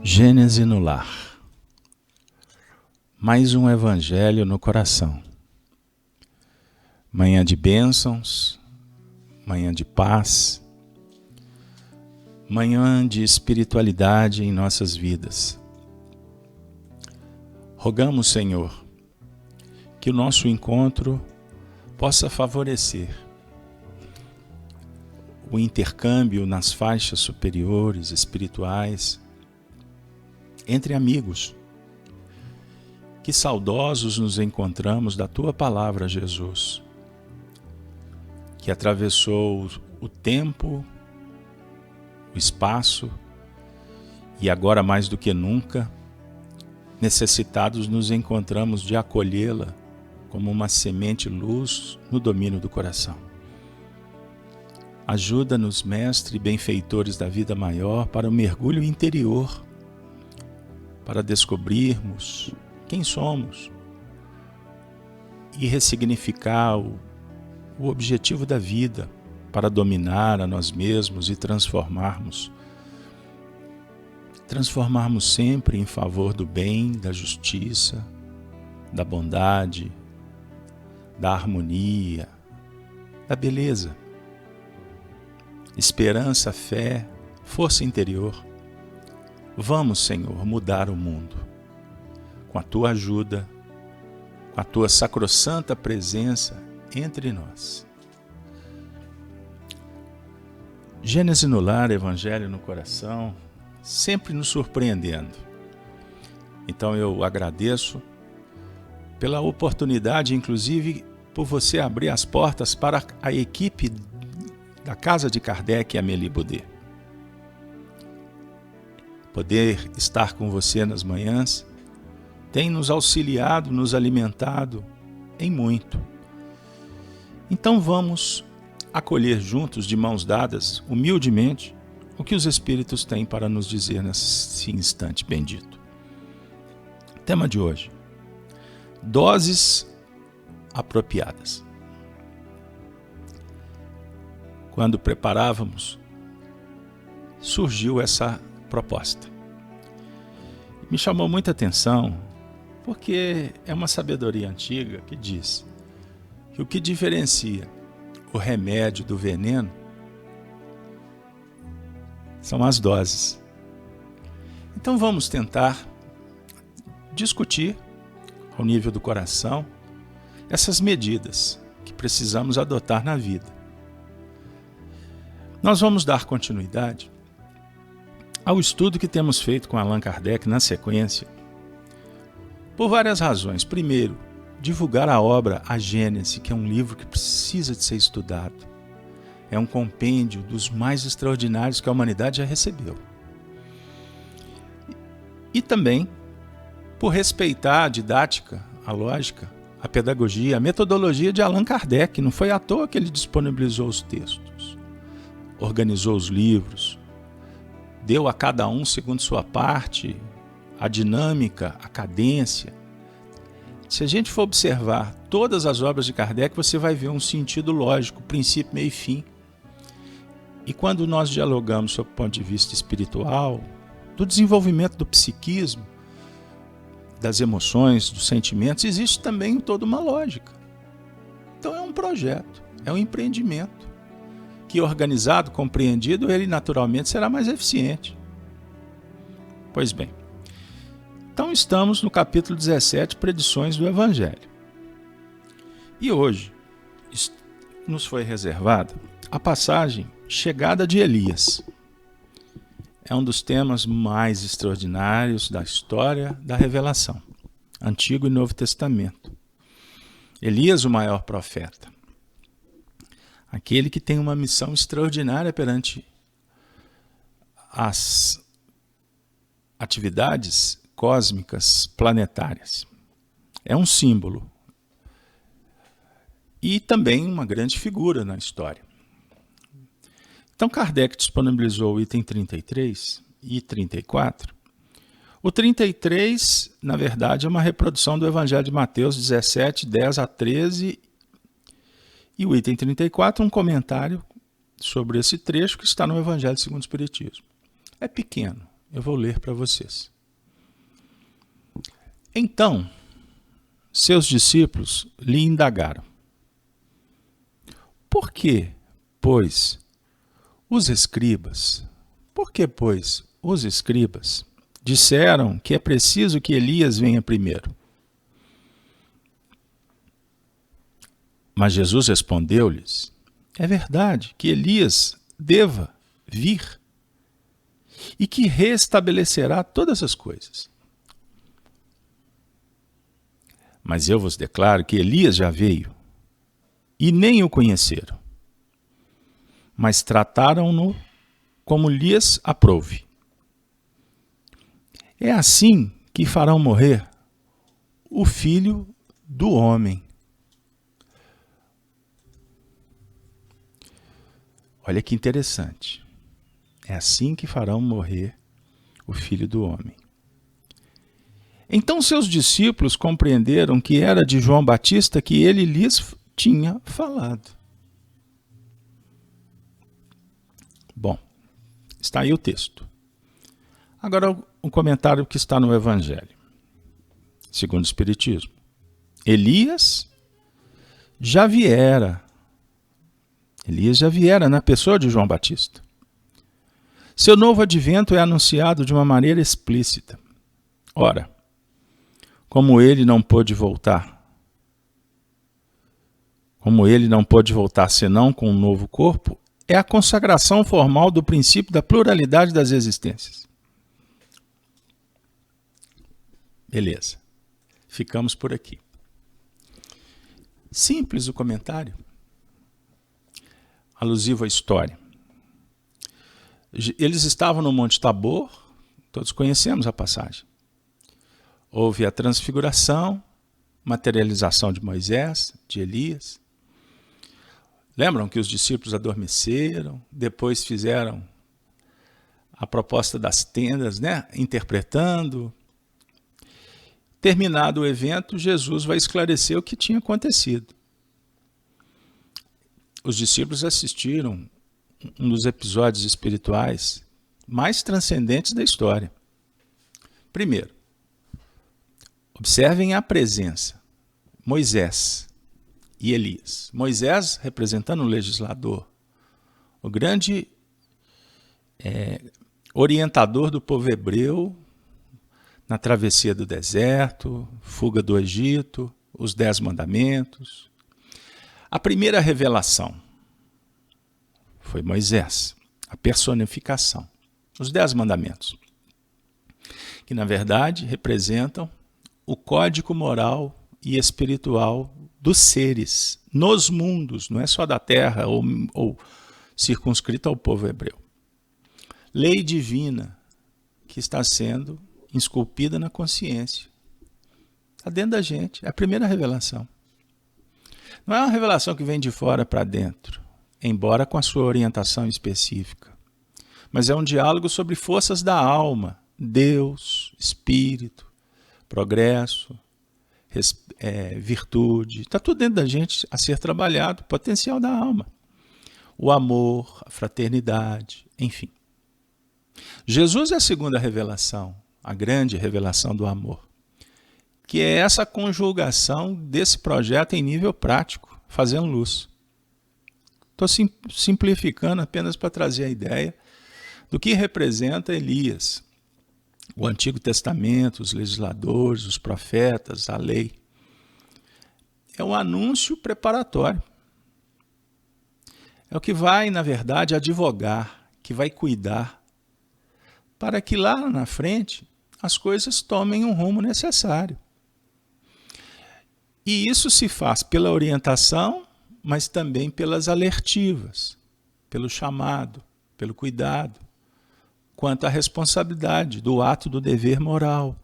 Gênese no lar. Mais um evangelho no coração. Manhã de bênçãos, manhã de paz, manhã de espiritualidade em nossas vidas. Rogamos, Senhor, que o nosso encontro possa favorecer o intercâmbio nas faixas superiores espirituais entre amigos. Que saudosos nos encontramos da Tua palavra, Jesus, que atravessou o tempo, o espaço e agora mais do que nunca, necessitados nos encontramos de acolhê-la como uma semente luz no domínio do coração. Ajuda-nos, Mestre e benfeitores da vida maior, para o mergulho interior, para descobrirmos quem somos e ressignificar o objetivo da vida para dominar a nós mesmos e transformarmos sempre em favor do bem, da justiça, da bondade, da harmonia, da beleza, esperança, fé, força interior. Vamos, Senhor, mudar o mundo com a Tua ajuda, com a Tua sacrossanta presença entre nós. Gênese no lar, Evangelho no coração, sempre nos surpreendendo. Então eu agradeço pela oportunidade, inclusive por você abrir as portas para a equipe da Casa de Kardec e Amélie Baudet. Poder estar com você nas manhãs tem nos auxiliado, nos alimentado em muito. Então vamos acolher juntos, de mãos dadas, humildemente, o que os Espíritos têm para nos dizer nesse instante bendito. Tema de hoje: doses apropriadas. Quando preparávamos, surgiu essa proposta. Me chamou muita atenção, porque é uma sabedoria antiga que diz que o que diferencia o remédio do veneno são as doses. Então vamos tentar discutir, ao nível do coração, essas medidas que precisamos adotar na vida. Nós vamos dar continuidade ao estudo que temos feito com Allan Kardec na sequência, por várias razões. Primeiro, divulgar a obra A Gênese, que é um livro que precisa de ser estudado. É um compêndio dos mais extraordinários que a humanidade já recebeu. E também por respeitar a didática, a lógica, a pedagogia, a metodologia de Allan Kardec. Não foi à toa que ele disponibilizou os textos, organizou os livros, deu a cada um, segundo sua parte, a dinâmica, a cadência. Se a gente for observar todas as obras de Kardec, você vai ver um sentido lógico, princípio, meio e fim. E quando nós dialogamos sob o ponto de vista espiritual, do desenvolvimento do psiquismo, das emoções, dos sentimentos, existe também toda uma lógica. Então é um projeto, é um empreendimento, que organizado, compreendido, ele naturalmente será mais eficiente. Pois bem, então estamos no capítulo 17, Predições do Evangelho. E hoje nos foi reservada a passagem Chegada de Elias. É um dos temas mais extraordinários da história da revelação, Antigo e Novo Testamento. Elias, o maior profeta, aquele que tem uma missão extraordinária perante as atividades cósmicas planetárias. É um símbolo e também uma grande figura na história. Então Kardec disponibilizou o item 33 e 34. O 33, na verdade, é uma reprodução do Evangelho de Mateus 17, 10 a 13, e o item 34, um comentário sobre esse trecho que está no Evangelho segundo o Espiritismo. É pequeno, Eu vou ler para vocês. Então, seus discípulos lhe indagaram: Por que, pois, os escribas disseram que é preciso que Elias venha primeiro? Mas Jesus respondeu-lhes: É verdade que Elias deva vir e que restabelecerá todas as coisas. Mas eu vos declaro que Elias já veio e nem o conheceram, mas trataram-no como lhes aprouve. É assim que farão morrer o Filho do Homem. Olha que interessante. É assim que farão morrer o Filho do Homem. Então seus discípulos compreenderam que era de João Batista que ele lhes tinha falado. Bom, está aí o texto. Agora o comentário que está no Evangelho, segundo o Espiritismo. Elias já viera na pessoa de João Batista. Seu novo advento é anunciado de uma maneira explícita. Ora, como ele não pôde voltar senão com um novo corpo, é a consagração formal do princípio da pluralidade das existências. Beleza. Ficamos por aqui. Simples o comentário, alusivo à história. Eles estavam no Monte Tabor, todos conhecemos a passagem. Houve a transfiguração, materialização de Moisés, de Elias. Lembram que os discípulos adormeceram, depois fizeram a proposta das tendas, né? Interpretando. Terminado o evento, Jesus vai esclarecer o que tinha acontecido. Os discípulos assistiram um dos episódios espirituais mais transcendentes da história. Primeiro, observem a presença. Moisés e Elias. Moisés representando o legislador, o grande orientador do povo hebreu na travessia do deserto, fuga do Egito, os 10 mandamentos. A primeira revelação foi Moisés, a personificação, os 10 mandamentos, que na verdade representam o código moral e espiritual dos seres, nos mundos, não é só da terra ou circunscrito ao povo hebreu. Lei divina que está sendo esculpida na consciência. Está dentro da gente, é a primeira revelação. Não é uma revelação que vem de fora para dentro, embora com a sua orientação específica, mas é um diálogo sobre forças da alma, Deus, Espírito, progresso, virtude, está tudo dentro da gente a ser trabalhado, potencial da alma. O amor, a fraternidade, enfim. Jesus é a segunda revelação, a grande revelação do amor, que é essa conjugação desse projeto em nível prático, fazendo luz. Estou simplificando apenas para trazer a ideia do que representa Elias, o Antigo Testamento, os legisladores, os profetas, a lei. É um anúncio preparatório. É o que vai, na verdade, advogar, que vai cuidar, para que lá na frente as coisas tomem um rumo necessário. E isso se faz pela orientação, mas também pelas alertivas, pelo chamado, pelo cuidado, quanto à responsabilidade do ato do dever moral.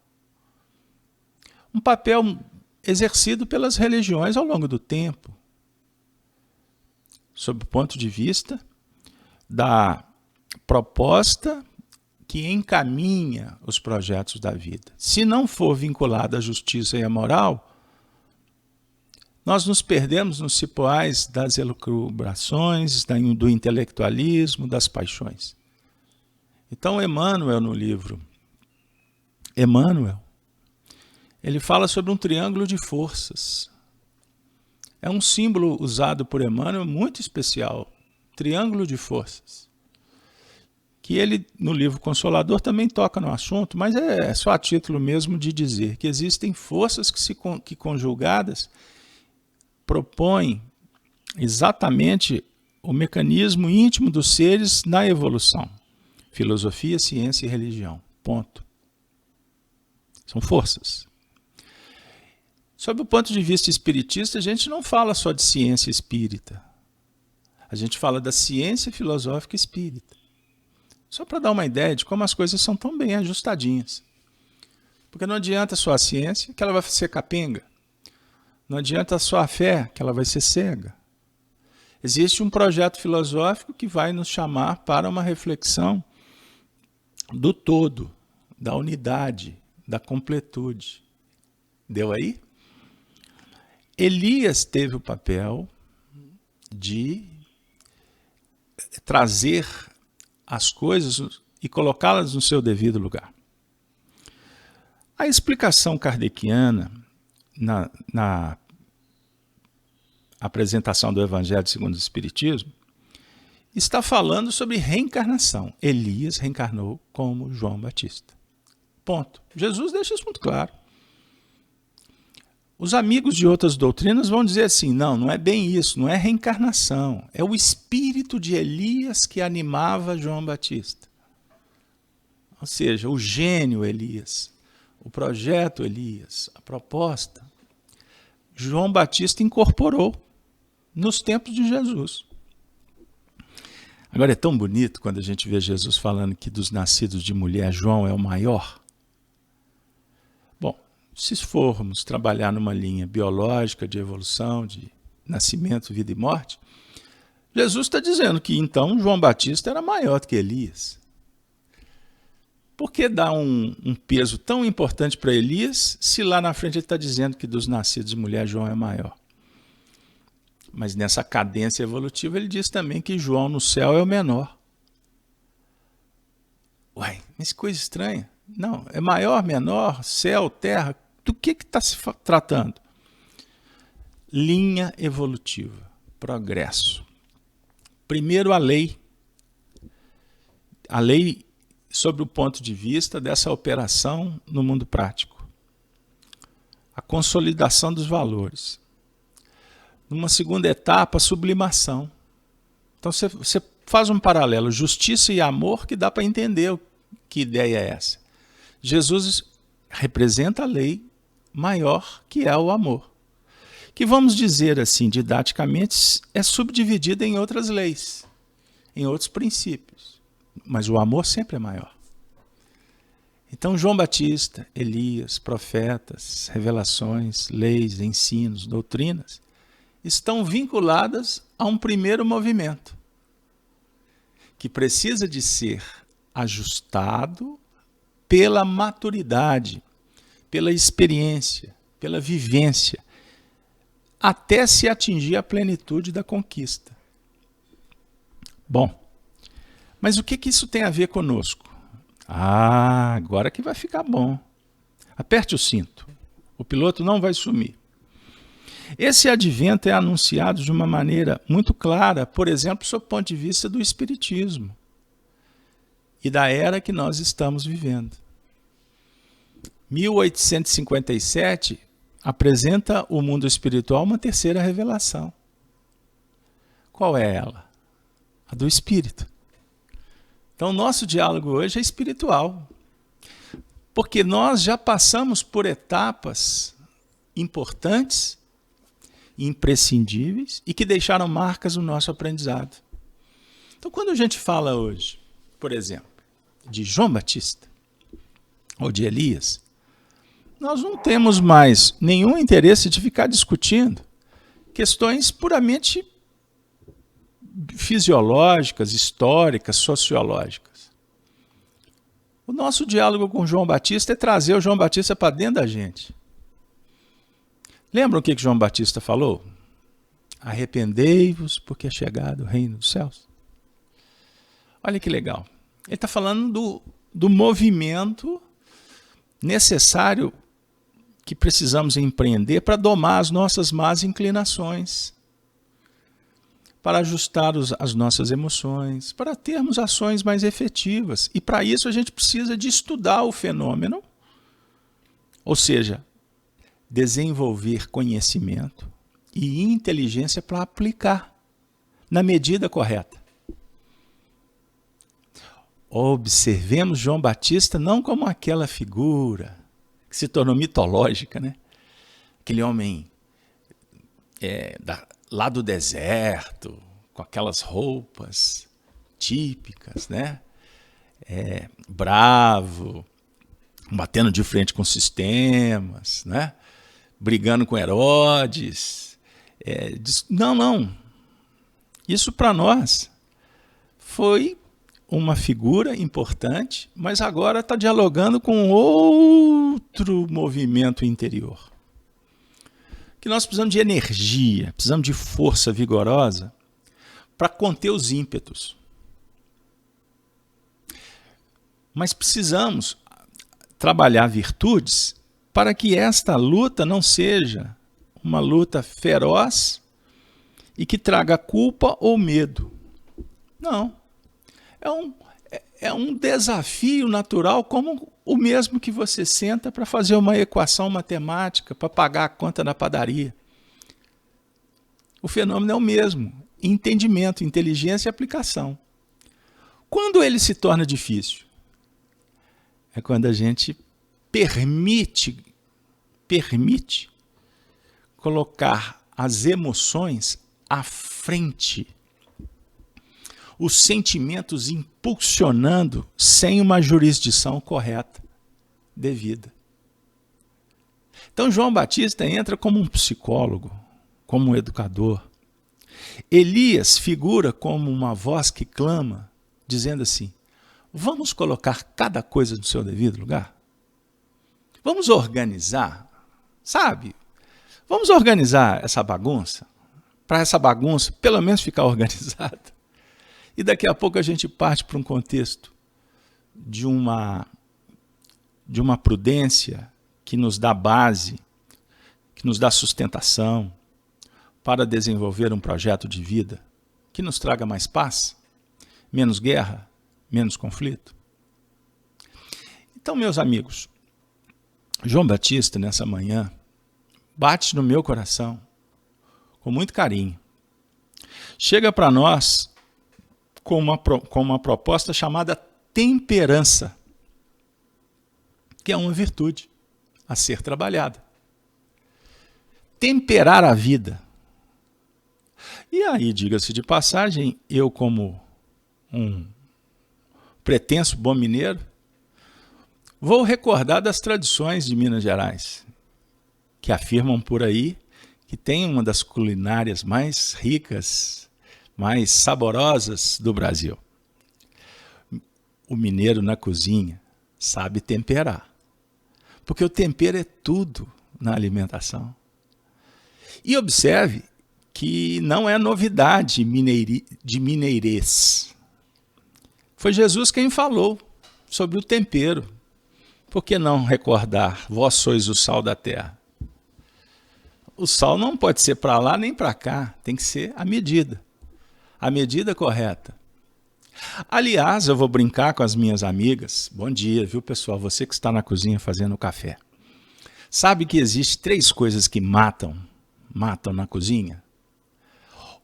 Um papel exercido pelas religiões ao longo do tempo, sob o ponto de vista da proposta que encaminha os projetos da vida. Se não for vinculado à justiça e à moral, nós nos perdemos nos cipoais das elucubrações, do intelectualismo, das paixões. Então, Emmanuel, no livro Emmanuel, ele fala sobre um triângulo de forças. É um símbolo usado por Emmanuel muito especial, triângulo de forças. Que ele, no livro Consolador, também toca no assunto, mas é só a título mesmo de dizer que existem forças que conjugadas propõem exatamente o mecanismo íntimo dos seres na evolução. Filosofia, ciência e religião. Ponto. São forças. Sob o ponto de vista espiritista, a gente não fala só de ciência espírita. A gente fala da ciência filosófica espírita. Só para dar uma ideia de como as coisas são tão bem ajustadinhas. Porque não adianta só a ciência, que ela vai ser capenga. Não adianta só a fé, que ela vai ser cega. Existe um projeto filosófico que vai nos chamar para uma reflexão do todo, da unidade, da completude. Deu aí? Elias teve o papel de trazer as coisas e colocá-las no seu devido lugar. A explicação kardeciana, na apresentação do Evangelho segundo o Espiritismo, está falando sobre reencarnação. Elias reencarnou como João Batista. Ponto. Jesus deixa isso muito claro. Os amigos de outras doutrinas vão dizer assim, não é bem isso, não é reencarnação, é o espírito de Elias que animava João Batista. Ou seja, o gênio Elias, o projeto Elias, a proposta, João Batista incorporou nos tempos de Jesus. Agora é tão bonito quando a gente vê Jesus falando que dos nascidos de mulher, João é o maior. Bom, se formos trabalhar numa linha biológica de evolução, de nascimento, vida e morte, Jesus está dizendo que então João Batista era maior do que Elias. Por que dar um peso tão importante para Elias, se lá na frente ele está dizendo que dos nascidos de mulher, João é maior? Mas nessa cadência evolutiva ele diz também que João no céu é o menor. Uai, mas coisa estranha. Não, é maior, menor, céu, terra, do que está se tratando? Linha evolutiva, progresso. Primeiro a lei sob o ponto de vista dessa operação no mundo prático. A consolidação dos valores. Numa segunda etapa, a sublimação. Então você faz um paralelo, justiça e amor, que dá para entender que ideia é essa. Jesus representa a lei maior, que é o amor. Que vamos dizer assim, didaticamente, é subdividida em outras leis, em outros princípios. Mas o amor sempre é maior. Então João Batista, Elias, profetas, revelações, leis, ensinos, doutrinas, estão vinculadas a um primeiro movimento, que precisa de ser ajustado pela maturidade, pela experiência, pela vivência, até se atingir a plenitude da conquista. Bom, mas o que isso tem a ver conosco? Agora que vai ficar bom. Aperte o cinto. O piloto não vai sumir. Esse advento é anunciado de uma maneira muito clara, por exemplo, sob o ponto de vista do Espiritismo e da era que nós estamos vivendo. 1857 apresenta o mundo espiritual uma terceira revelação. Qual é ela? A do Espírito. Então, nosso diálogo hoje é espiritual, porque nós já passamos por etapas importantes, imprescindíveis e que deixaram marcas no nosso aprendizado. Então, quando a gente fala hoje, por exemplo, de João Batista ou de Elias, nós não temos mais nenhum interesse de ficar discutindo questões puramente fisiológicas, históricas, sociológicas. O nosso diálogo com João Batista é trazer o João Batista para dentro da gente. Lembram o que João Batista falou? Arrependei-vos, porque é chegado o reino dos céus. Olha que legal. Ele está falando do movimento necessário que precisamos empreender para domar as nossas más inclinações, para ajustar as nossas emoções, para termos ações mais efetivas. E para isso a gente precisa de estudar o fenômeno, ou seja, desenvolver conhecimento e inteligência para aplicar na medida correta. Observemos João Batista não como aquela figura que se tornou mitológica, né? Aquele homem lá do deserto, com aquelas roupas típicas, né? Bravo, batendo de frente com sistemas, né? Brigando com Herodes. Não. Isso para nós foi uma figura importante, mas agora está dialogando com outro movimento interior. Que nós precisamos de energia, precisamos de força vigorosa para conter os ímpetos. Mas precisamos trabalhar virtudes para que esta luta não seja uma luta feroz e que traga culpa ou medo. Não. É um desafio natural, como o mesmo que você senta para fazer uma equação matemática, para pagar a conta da padaria. O fenômeno é o mesmo: entendimento, inteligência e aplicação. Quando ele se torna difícil? É quando a gente permite colocar as emoções à frente, os sentimentos impulsionando sem uma jurisdição correta, devida. Então João Batista entra como um psicólogo, como um educador. Elias figura como uma voz que clama, dizendo assim: vamos colocar cada coisa no seu devido lugar? Vamos organizar, sabe? Vamos organizar essa bagunça, para essa bagunça pelo menos ficar organizada. E daqui a pouco a gente parte para um contexto de uma prudência que nos dá base, que nos dá sustentação para desenvolver um projeto de vida que nos traga mais paz, menos guerra, menos conflito. Então, meus amigos, João Batista, nessa manhã, bate no meu coração com muito carinho. Chega para nós com uma proposta chamada temperança, que é uma virtude a ser trabalhada. Temperar a vida. E aí, diga-se de passagem, eu como um pretenso bom mineiro, vou recordar das tradições de Minas Gerais, que afirmam por aí que tem uma das culinárias mais ricas, mais saborosas do Brasil. O mineiro na cozinha sabe temperar, porque o tempero é tudo na alimentação. E observe que não é novidade de mineirês. Foi Jesus quem falou sobre o tempero. Por que não recordar? Vós sois o sal da terra. O sal não pode ser para lá nem para cá, tem que ser a medida correta. Aliás, eu vou brincar com as minhas amigas. Bom dia, viu, pessoal? Você que está na cozinha fazendo café. Sabe que existem 3 coisas que matam na cozinha?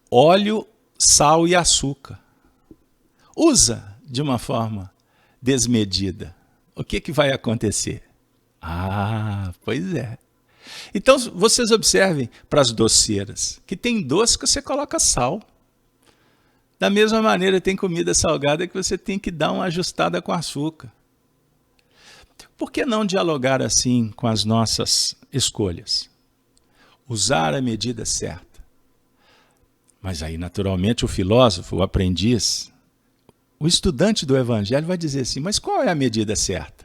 Óleo, sal e açúcar. Usa de uma forma desmedida. O que vai acontecer? Pois é. Então, vocês observem para as doceiras, que tem doce que você coloca sal. Da mesma maneira, tem comida salgada que você tem que dar uma ajustada com açúcar. Por que não dialogar assim com as nossas escolhas? Usar a medida certa. Mas aí, naturalmente, o filósofo, o aprendiz, o estudante do Evangelho vai dizer assim: mas qual é a medida certa?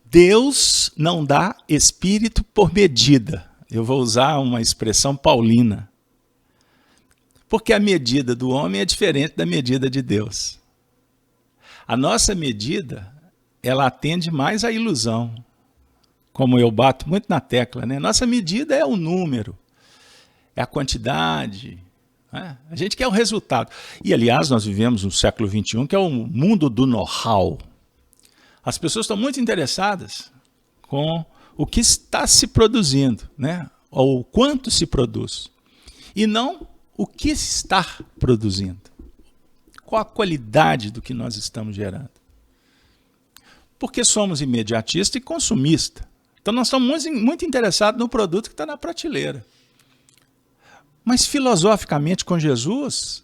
Deus não dá espírito por medida. Eu vou usar uma expressão paulina. Porque a medida do homem é diferente da medida de Deus. A nossa medida, ela atende mais à ilusão. Como eu bato muito na tecla, né? Nossa medida é o número, é a quantidade. Né? A gente quer o resultado. E, aliás, nós vivemos no século XXI, que é o mundo do know-how. As pessoas estão muito interessadas com o que está se produzindo, né? Ou o quanto se produz. E não o que está produzindo. Qual a qualidade do que nós estamos gerando. Porque somos imediatistas e consumistas. Então nós estamos muito interessados no produto que está na prateleira. Mas filosoficamente com Jesus,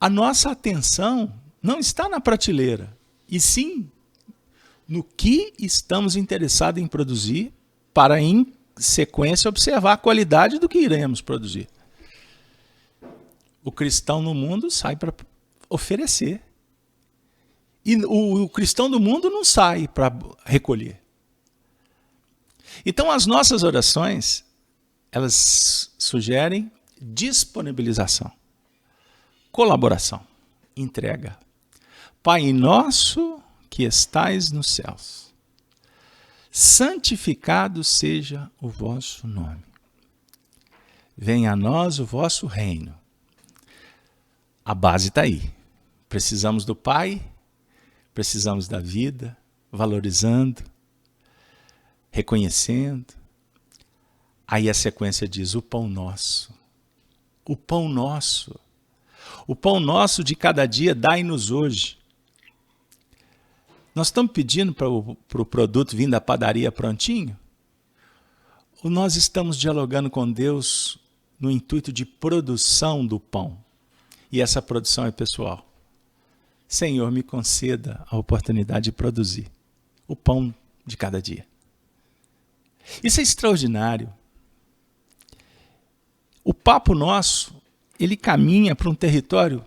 a nossa atenção não está na prateleira, e sim no que estamos interessados em produzir para, em sequência, observar a qualidade do que iremos produzir. O cristão no mundo sai para oferecer. E o cristão do mundo não sai para recolher. Então as nossas orações, elas sugerem disponibilização, colaboração, entrega. Pai nosso que estais nos céus, santificado seja o vosso nome. Venha a nós o vosso reino. A base está aí. Precisamos do Pai, precisamos da vida, valorizando, reconhecendo. Aí a sequência diz, o pão nosso. O pão nosso. O pão nosso de cada dia, dai-nos hoje. Nós estamos pedindo para o produto vir da padaria prontinho? Ou nós estamos dialogando com Deus no intuito de produção do pão? E essa produção é pessoal. Senhor, me conceda a oportunidade de produzir o pão de cada dia. Isso é extraordinário. O papo nosso, ele caminha para um território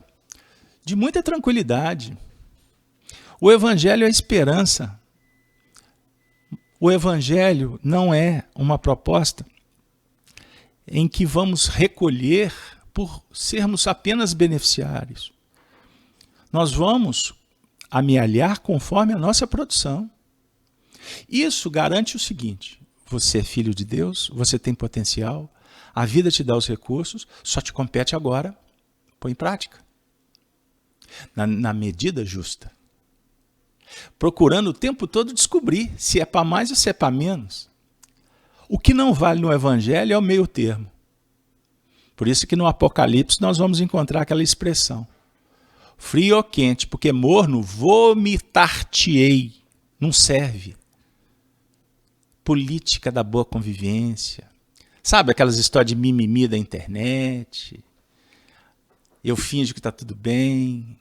de muita tranquilidade. O Evangelho é esperança. O Evangelho não é uma proposta em que vamos recolher por sermos apenas beneficiários. Nós vamos amealhar conforme a nossa produção. Isso garante o seguinte, você é filho de Deus, você tem potencial, a vida te dá os recursos, só te compete agora, põe em prática. Na medida justa. Procurando o tempo todo descobrir se é para mais ou se é para menos. O que não vale no Evangelho é o meio termo. Por isso que no Apocalipse nós vamos encontrar aquela expressão. Frio ou quente, porque morno, vomitar-te-ei. Não serve. Política da boa convivência. Sabe aquelas histórias de mimimi da internet? Eu finjo que está tudo bem.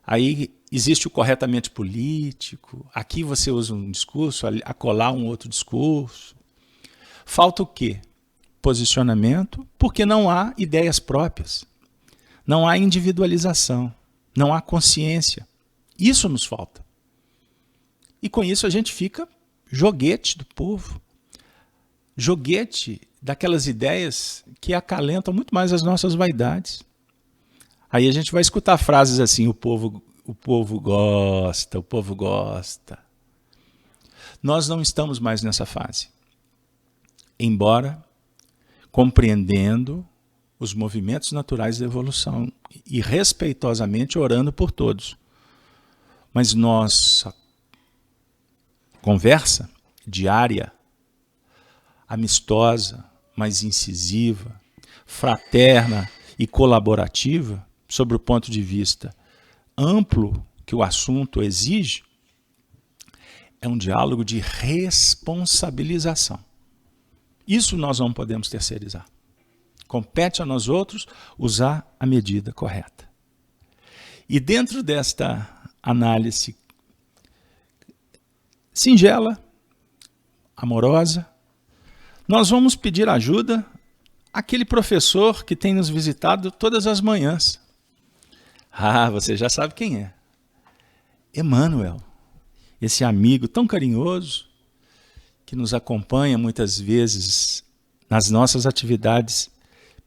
Aí existe o corretamente político. Aqui você usa um discurso, acolá um outro discurso. Falta o quê? Posicionamento, porque não há ideias próprias. Não há individualização. Não há consciência. Isso nos falta. E com isso a gente fica joguete do povo. Joguete daquelas ideias que acalentam muito mais as nossas vaidades. Aí a gente vai escutar frases assim, o povo gosta, o povo gosta. Nós não estamos mais nessa fase. Embora compreendendo os movimentos naturais da evolução e respeitosamente orando por todos. Mas nossa conversa diária, amistosa, mas incisiva, fraterna e colaborativa, sobre o ponto de vista amplo que o assunto exige, é um diálogo de responsabilização. Isso nós não podemos terceirizar. Compete a nós outros usar a medida correta. E dentro desta análise singela, amorosa, nós vamos pedir ajuda àquele professor que tem nos visitado todas as manhãs. Ah, você já sabe quem é. Emmanuel, esse amigo tão carinhoso que nos acompanha muitas vezes nas nossas atividades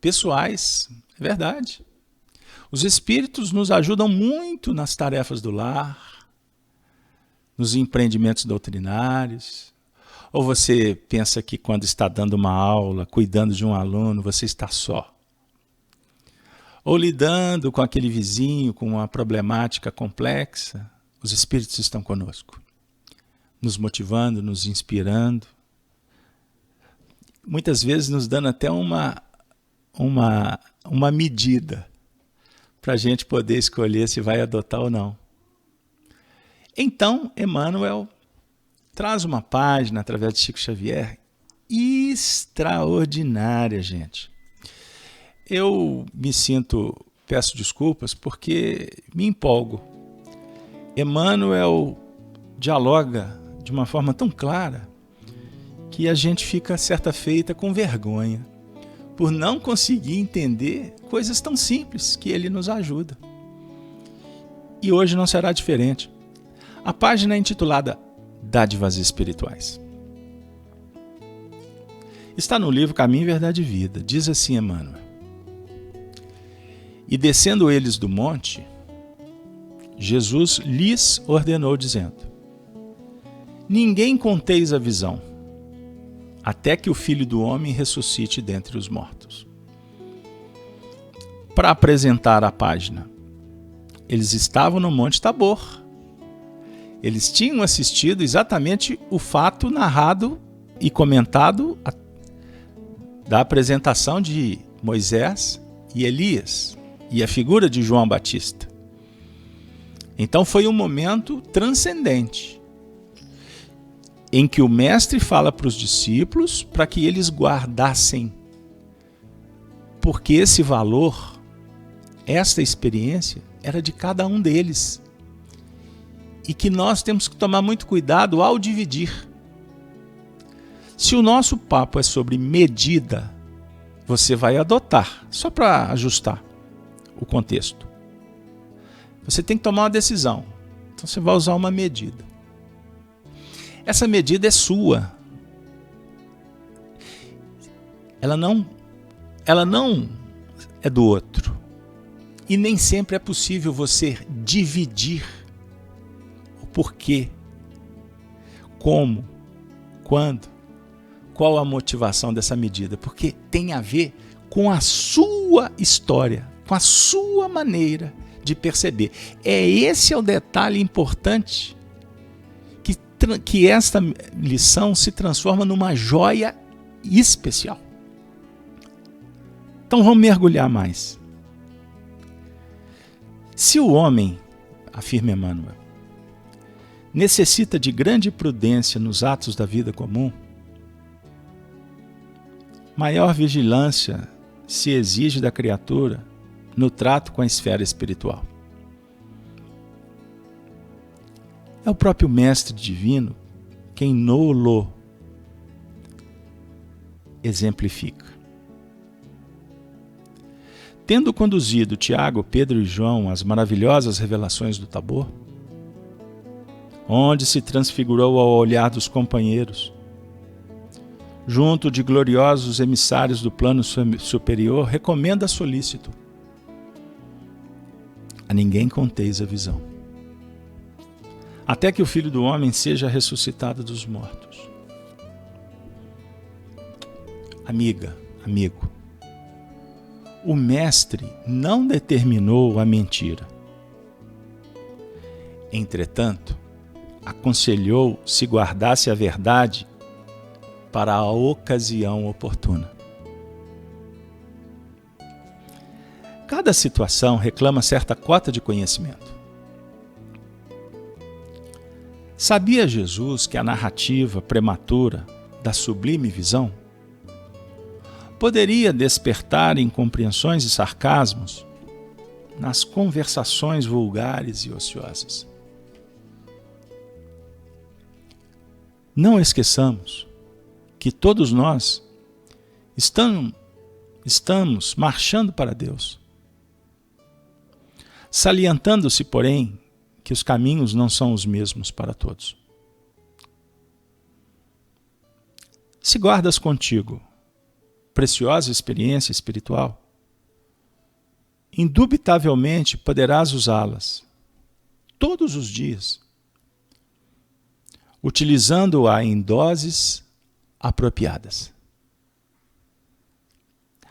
pessoais, é verdade. Os espíritos nos ajudam muito nas tarefas do lar, nos empreendimentos doutrinários. Ou você pensa que quando está dando uma aula, cuidando de um aluno, você está só? Ou lidando com aquele vizinho, com uma problemática complexa, os espíritos estão conosco, nos motivando, nos inspirando, muitas vezes nos dando até uma medida para a gente poder escolher se vai adotar ou não. Então, Emmanuel traz uma página, através de Chico Xavier, extraordinária, gente. Eu me sinto, peço desculpas, porque me empolgo. Emmanuel dialoga de uma forma tão clara que a gente fica, certa feita, com vergonha por não conseguir entender coisas tão simples que ele nos ajuda. E hoje não será diferente. A página é intitulada Dádivas Espirituais. Está no livro Caminho, Verdade e Vida. Diz assim Emmanuel: E descendo eles do monte, Jesus lhes ordenou, dizendo: Ninguém conteis a visão, até que o Filho do Homem ressuscite dentre os mortos. Para apresentar a página, eles estavam no Monte Tabor. Eles tinham assistido exatamente o fato narrado e comentado da apresentação de Moisés e Elias e a figura de João Batista. Então foi um momento transcendente, em que o mestre fala para os discípulos para que eles guardassem, porque esse valor, esta experiência, era de cada um deles. E que nós temos que tomar muito cuidado ao dividir. Se o nosso papo é sobre medida, você vai adotar, só para ajustar o contexto. Você tem que tomar uma decisão. Então você vai usar uma medida. Essa medida é sua. Ela não é do outro. E nem sempre é possível você dividir o porquê, como, quando, qual a motivação dessa medida, porque tem a ver com a sua história, com a sua maneira de perceber. Esse é o detalhe importante, que esta lição se transforma numa joia especial. Então vamos mergulhar mais. Se o homem, afirma Emmanuel, necessita de grande prudência nos atos da vida comum, maior vigilância se exige da criatura no trato com a esfera espiritual. É o próprio Mestre Divino quem nolo exemplifica. Tendo conduzido Tiago, Pedro e João às maravilhosas revelações do Tabor, onde se transfigurou ao olhar dos companheiros, junto de gloriosos emissários do plano superior, recomenda solícito: a ninguém conteis a visão, até que o Filho do Homem seja ressuscitado dos mortos. Amiga, amigo, o Mestre não determinou a mentira. Entretanto, aconselhou se guardasse a verdade para a ocasião oportuna. Cada situação reclama certa cota de conhecimento. Sabia Jesus que a narrativa prematura da sublime visão poderia despertar incompreensões e sarcasmos nas conversações vulgares e ociosas? Não esqueçamos que todos nós estamos marchando para Deus, salientando-se, porém, que os caminhos não são os mesmos para todos. Se guardas contigo preciosa experiência espiritual, indubitavelmente poderás usá-las todos os dias, utilizando-a em doses apropriadas,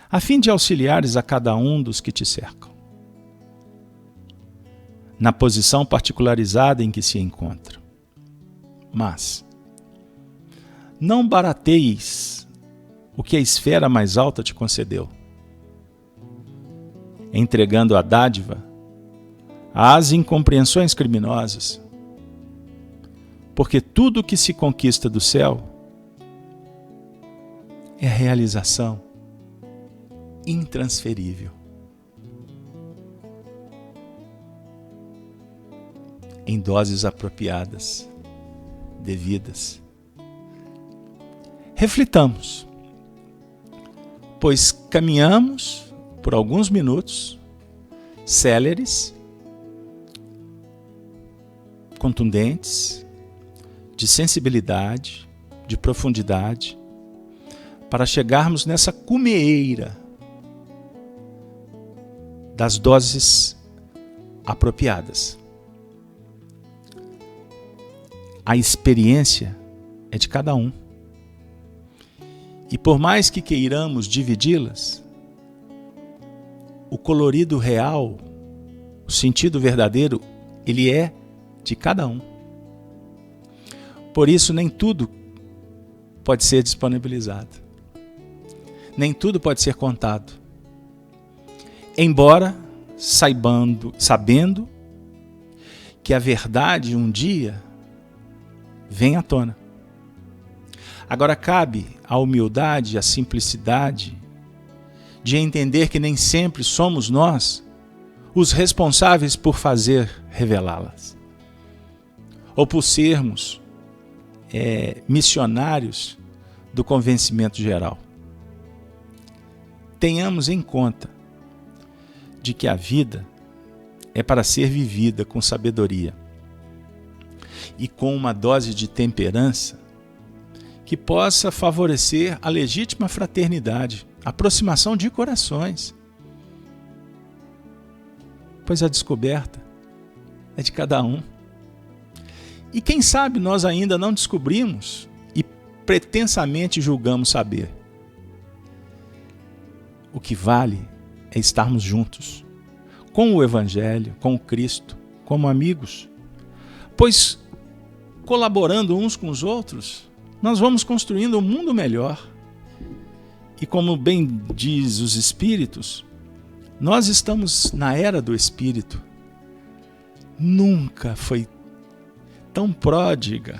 a fim de auxiliares a cada um dos que te cercam, na posição particularizada em que se encontram. Mas não barateis o que a esfera mais alta te concedeu, entregando a dádiva às incompreensões criminosas, porque tudo o que se conquista do céu é realização intransferível. Em doses apropriadas, devidas. Reflitamos, pois caminhamos por alguns minutos, céleres, contundentes, de sensibilidade, de profundidade, para chegarmos nessa cumeeira das doses apropriadas. A experiência é de cada um. E por mais que queiramos dividi-las, o colorido real, o sentido verdadeiro, ele é de cada um. Por isso, nem tudo pode ser disponibilizado. Nem tudo pode ser contado. Embora sabendo que a verdade um dia vem à tona. Agora cabe a humildade e a simplicidade de entender que nem sempre somos nós os responsáveis por fazer revelá-las, ou por sermos missionários do convencimento geral. Tenhamos em conta de que a vida é para ser vivida com sabedoria e com uma dose de temperança que possa favorecer a legítima fraternidade, a aproximação de corações. Pois a descoberta é de cada um. E quem sabe nós ainda não descobrimos e pretensamente julgamos saber. O que vale é estarmos juntos, com o Evangelho, com o Cristo, como amigos. Pois, colaborando uns com os outros, nós vamos construindo um mundo melhor. E como bem diz os Espíritos, nós estamos na era do Espírito. Nunca foi tão pródiga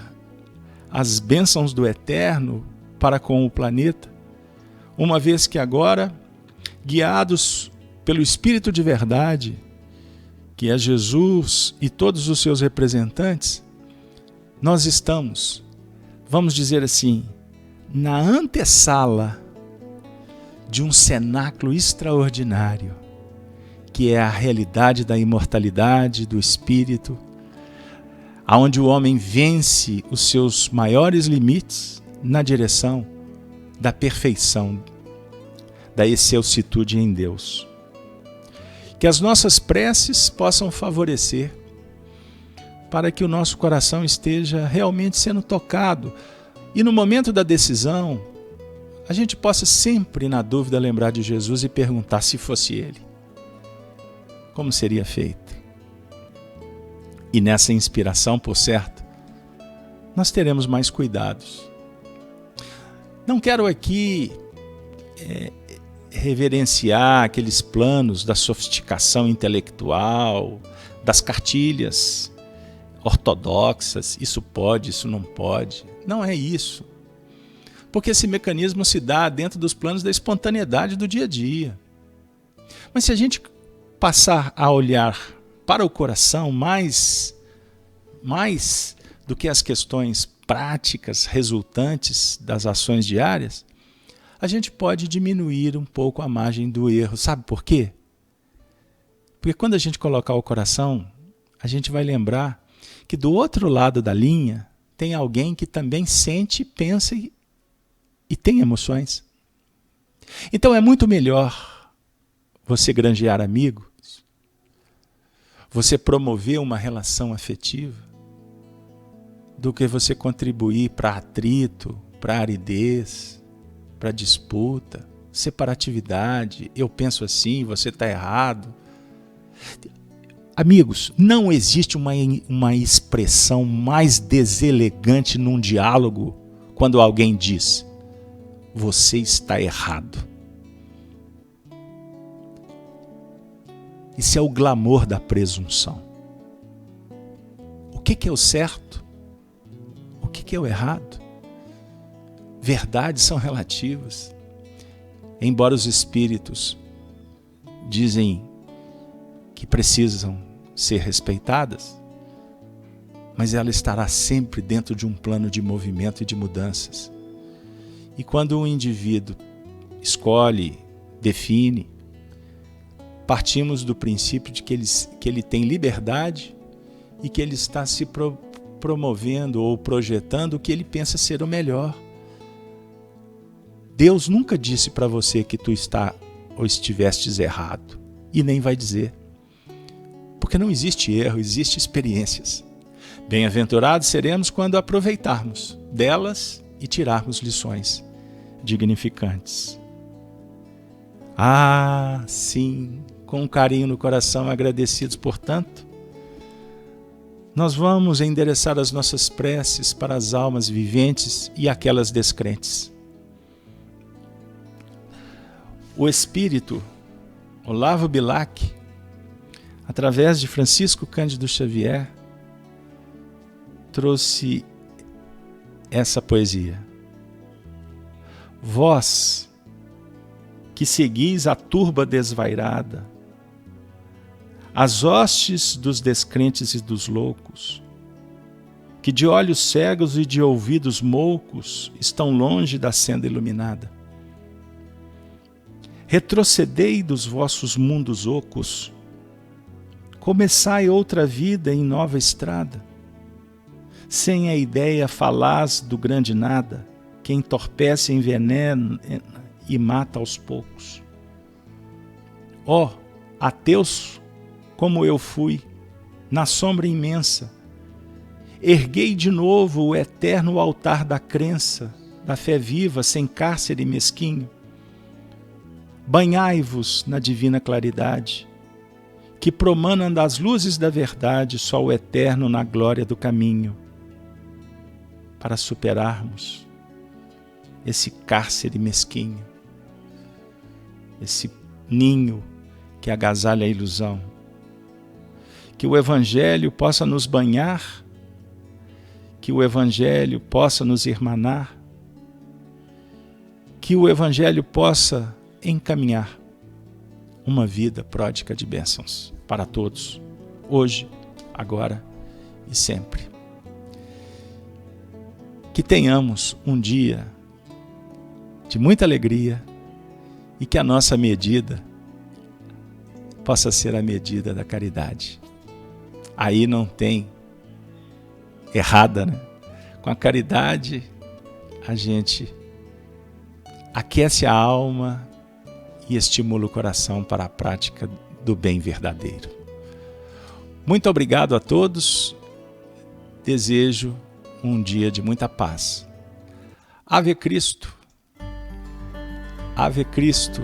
as bênçãos do Eterno para com o planeta, uma vez que agora, guiados pelo Espírito de verdade, que é Jesus e todos os seus representantes, nós estamos, vamos dizer assim, na antessala de um cenáculo extraordinário, que é a realidade da imortalidade do Espírito, aonde o homem vence os seus maiores limites na direção da perfeição, da excelsitude em Deus. Que as nossas preces possam favorecer para que o nosso coração esteja realmente sendo tocado e no momento da decisão a gente possa sempre, na dúvida, lembrar de Jesus e perguntar se fosse Ele, como seria feito. E nessa inspiração, por certo, nós teremos mais cuidados. Não quero aqui reverenciar aqueles planos da sofisticação intelectual, das cartilhas ortodoxas, isso pode, isso não pode. Não é isso. Porque esse mecanismo se dá dentro dos planos da espontaneidade do dia a dia. Mas se a gente passar a olhar para o coração mais do que as questões práticas resultantes das ações diárias, a gente pode diminuir um pouco a margem do erro. Sabe por quê? Porque quando a gente colocar o coração, a gente vai lembrar que do outro lado da linha tem alguém que também sente, pensa e tem emoções. Então é muito melhor você granjear amigo você promover uma relação afetiva, do que você contribuir para atrito, para aridez, para disputa, separatividade. Eu penso assim, você está errado. Amigos, não existe uma expressão mais deselegante num diálogo quando alguém diz: você está errado. Isso é o glamour da presunção. O que é o certo? O que é o errado? Verdades são relativas. Embora os espíritos dizem que precisam ser respeitadas, mas ela estará sempre dentro de um plano de movimento e de mudanças. E quando um indivíduo escolhe, define, partimos do princípio de que ele tem liberdade e que ele está se promovendo ou projetando o que ele pensa ser o melhor. Deus nunca disse para você que tu está ou estivestes errado, e nem vai dizer. Porque não existe erro, existe experiências. Bem-aventurados seremos quando aproveitarmos delas e tirarmos lições dignificantes. Ah, sim, com um carinho no coração, agradecidos por tanto, nós vamos endereçar as nossas preces para as almas viventes e aquelas descrentes. O Espírito Olavo Bilac, através de Francisco Cândido Xavier, trouxe essa poesia. Vós, que seguis a turba desvairada, as hostes dos descrentes e dos loucos, que de olhos cegos e de ouvidos moucos estão longe da senda iluminada. Retrocedei dos vossos mundos ocos, começai outra vida em nova estrada, sem a ideia falaz do grande nada, que entorpece, envenena e mata aos poucos. Ó, ateus como eu fui, na sombra imensa, erguei de novo o eterno altar da crença, da fé viva, sem cárcere mesquinho. Banhai-vos na divina claridade, que promana das luzes da verdade só o eterno na glória do caminho, para superarmos esse cárcere mesquinho, esse ninho que agasalha a ilusão. Que o Evangelho possa nos banhar, que o Evangelho possa nos irmanar, que o Evangelho possa encaminhar uma vida pródiga de bênçãos para todos, hoje, agora e sempre. Que tenhamos um dia de muita alegria e que a nossa medida possa ser a medida da caridade. Aí não tem errada, né? Com a caridade a gente aquece a alma e estimula o coração para a prática do bem verdadeiro. Muito obrigado a todos. Desejo um dia de muita paz. Ave Cristo. Ave Cristo.